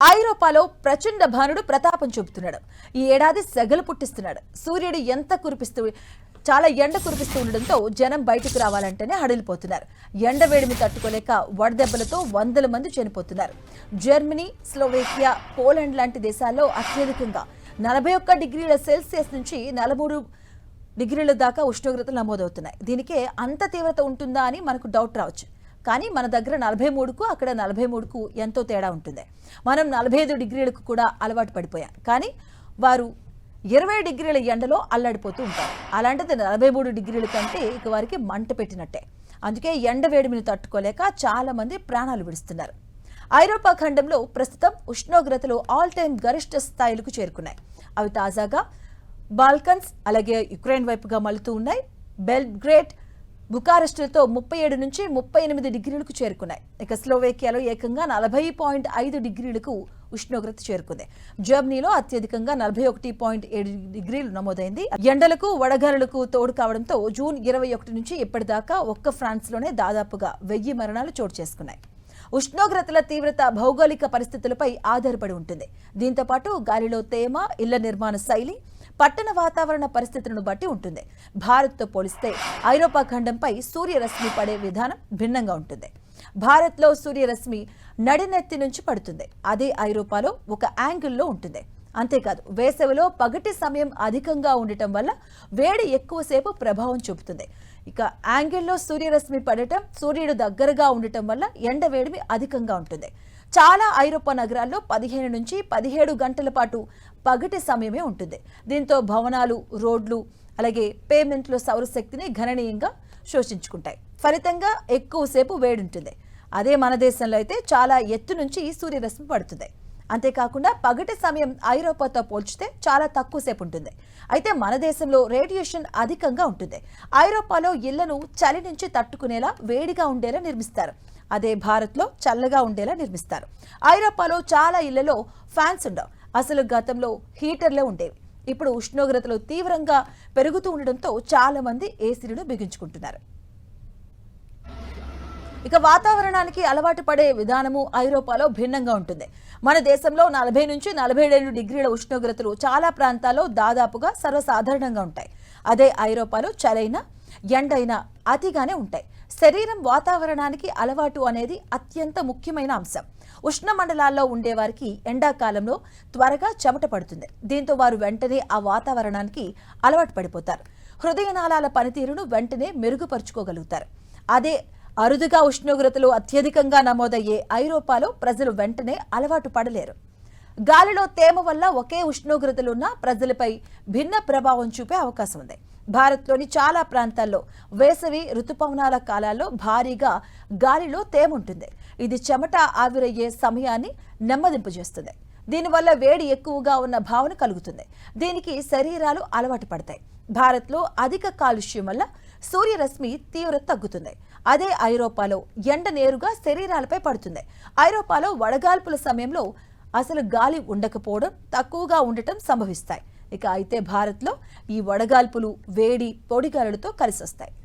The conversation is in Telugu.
ఐరోపాలో ప్రచండ భానుడు ప్రతాపం చూపుతున్నాడు. ఈ ఏడాది సెగలు పుట్టిస్తున్నాడు. సూర్యుడు చాలా ఎండ కురిపిస్తూ ఉండడంతో జనం బయటకు రావాలంటేనే హడలిపోతున్నారు. ఎండ వేడిమి తట్టుకోలేక వడదెబ్బలతో వందల మంది చనిపోతున్నారు. జర్మనీ, స్లోవేకియా, పోలాండ్ లాంటి దేశాల్లో అత్యధికంగా 41 డిగ్రీల సెల్సియస్ నుంచి 43 డిగ్రీల దాకా ఉష్ణోగ్రతలు నమోదవుతున్నాయి. దీనికే అంత తీవ్రత ఉంటుందా అని మనకు డౌట్ రావచ్చు. కానీ మన దగ్గర 43కు అక్కడ 43కు ఎంతో తేడా ఉంటుంది. మనం 45 డిగ్రీలకు కూడా అలవాటు పడిపోయాం. కానీ వారు 20 డిగ్రీల ఎండలో అల్లాడిపోతూ ఉంటారు. అలాంటిది 43 డిగ్రీల కంటే ఇక వారికి మంట పెట్టినట్టే. అందుకే ఎండ వేడిమిని తట్టుకోలేక చాలా మంది ప్రాణాలు విడుస్తున్నారు. ఐరోపా ఖండంలో ప్రస్తుతం ఉష్ణోగ్రతలు ఆల్ టైమ్ గరిష్ట స్థాయిలకు చేరుకున్నాయి. అవి తాజాగా బాల్కన్స్ అలాగే యుక్రెయిన్ వైపుగా మలుతూ ఉన్నాయి. బెల్గ్రేడ్, బుకారెస్టులతో 37 నుంచి 38 డిగ్రీలకు చేరుకున్నాయి. ఇక స్లోవేకియాలో ఏకంగా 40.5 డిగ్రీలకు ఉష్ణోగ్రత చేరుకుంది. జర్మనీలో అత్యధికంగా 41.7 డిగ్రీలు నమోదైంది. ఎండలకు వడగాలులకు తోడు కావడంతో జూన్ 21 నుంచి ఇప్పటిదాకా ఒక్క ఫ్రాన్స్లోనే దాదాపుగా 1000 మరణాలు చోటు చేసుకున్నాయి. ఉష్ణోగ్రతల తీవ్రత భౌగోళిక పరిస్థితులపై ఆధారపడి ఉంటుంది. దీంతో పాటు గాలిలో తేమ, ఇళ్ల నిర్మాణ శైలి, పట్టణ వాతావరణ పరిస్థితులను బట్టి ఉంటుంది. భారత్తో పోలిస్తే ఐరోపా ఖండంపై సూర్యరశ్మి పడే విధానం భిన్నంగా ఉంటుంది. భారత్లో సూర్యరశ్మి నడినెత్తి నుంచి పడుతుంది. అదే ఐరోపాలో ఒక యాంగిల్లో ఉంటుంది. అంతేకాదు, వేసవిలో పగటి సమయం అధికంగా ఉండటం వల్ల వేడి ఎక్కువసేపు ప్రభావం చూపుతుంది. ఇక యాంగిల్లో సూర్యరశ్మి పడటం, సూర్యుడు దగ్గరగా ఉండటం వల్ల ఎండ వేడిమి అధికంగా ఉంటుంది. చాలా ఐరోపా నగరాల్లో 15 నుంచి 17 గంటల పాటు పగటి సమయమే ఉంటుంది. దీంతో భవనాలు, రోడ్లు అలాగే పేమెంట్లో సౌరశక్తిని గణనీయంగా శోషించుకుంటాయి. ఫలితంగా ఎక్కువసేపు వేడుంటుంది. అదే మన దేశంలో అయితే చాలా ఎత్తు నుంచి సూర్యరశ్మి పడుతుంది. అంతేకాకుండా పగటి సమయం ఐరోపాతో పోల్చితే చాలా తక్కువసేపు ఉంటుంది. అయితే మన దేశంలో రేడియేషన్ అధికంగా ఉంటుంది. ఐరోపాలో ఇళ్లను చలి నుంచి తట్టుకునేలా వేడిగా ఉండేలా నిర్మిస్తారు. అదే భారత్లో చల్లగా ఉండేలా నిర్మిస్తారు. ఐరోపాలో చాలా ఇళ్లలో ఫ్యాన్స్ ఉండవు. అసలు గతంలో హీటర్లే ఉండేవి. ఇప్పుడు ఉష్ణోగ్రతలు తీవ్రంగా పెరుగుతూ ఉండడంతో చాలా మంది ఏసీలను బిగించుకుంటున్నారు. ఇక వాతావరణానికి అలవాటు పడే విధానము ఐరోపాలో భిన్నంగా ఉంటుంది. మన దేశంలో 40 నుంచి 47 డిగ్రీల ఉష్ణోగ్రతలు చాలా ప్రాంతాల్లో దాదాపుగా సర్వసాధారణంగా ఉంటాయి. అదే ఐరోపాలో చలైన, ఎండైన అతిగానే ఉంటాయి. శరీరం వాతావరణానికి అలవాటు అనేది అత్యంత ముఖ్యమైన అంశం. ఉష్ణ మండలాల్లో ఉండేవారికి ఎండాకాలంలో త్వరగా చెమట పడుతుంది. దీంతో వారు వెంటనే ఆ వాతావరణానికి అలవాటు పడిపోతారు. హృదయనాళాల పనితీరును వెంటనే మెరుగుపరుచుకోగలుగుతారు. అదే అరుదుగా ఉష్ణోగ్రతలు అత్యధికంగా నమోదయ్యే ఐరోపాలో ప్రజలు వెంటనే అలవాటు పడలేరు. గాలిలో తేమ వల్ల ఒకే ఉష్ణోగ్రతలున్న ప్రజలపై భిన్న ప్రభావం చూపే అవకాశం ఉంది. భారత్లోని చాలా ప్రాంతాల్లో వేసవి ఋతుపవనాల కాలాల్లో భారీగా గాలిలో తేమ ఉంటుంది. ఇది చెమట ఆవిరయ్యే సమయాన్ని నెమ్మదింపజేస్తుంది. దీనివల్ల వేడి ఎక్కువగా ఉన్న భావన కలుగుతుంది. దీనికి శరీరాలు అలవాటు పడతాయి. భారత్లో అధిక కాలుష్యం వల్ల సూర్యరశ్మి తీవ్రత తగ్గుతుంది. అదే ఐరోపాలో ఎండ నేరుగా శరీరాలపై పడుతుంది. ఐరోపాలో వడగాల్పుల సమయంలో అసలు గాలి ఉండకపోవడం, తక్కువగా ఉండటం సంభవిస్తాయి. ఇక అయితే భారత్లో ఈ వడగాల్పులు వేడి పొడిగాలులతో కలిసి వస్తాయి.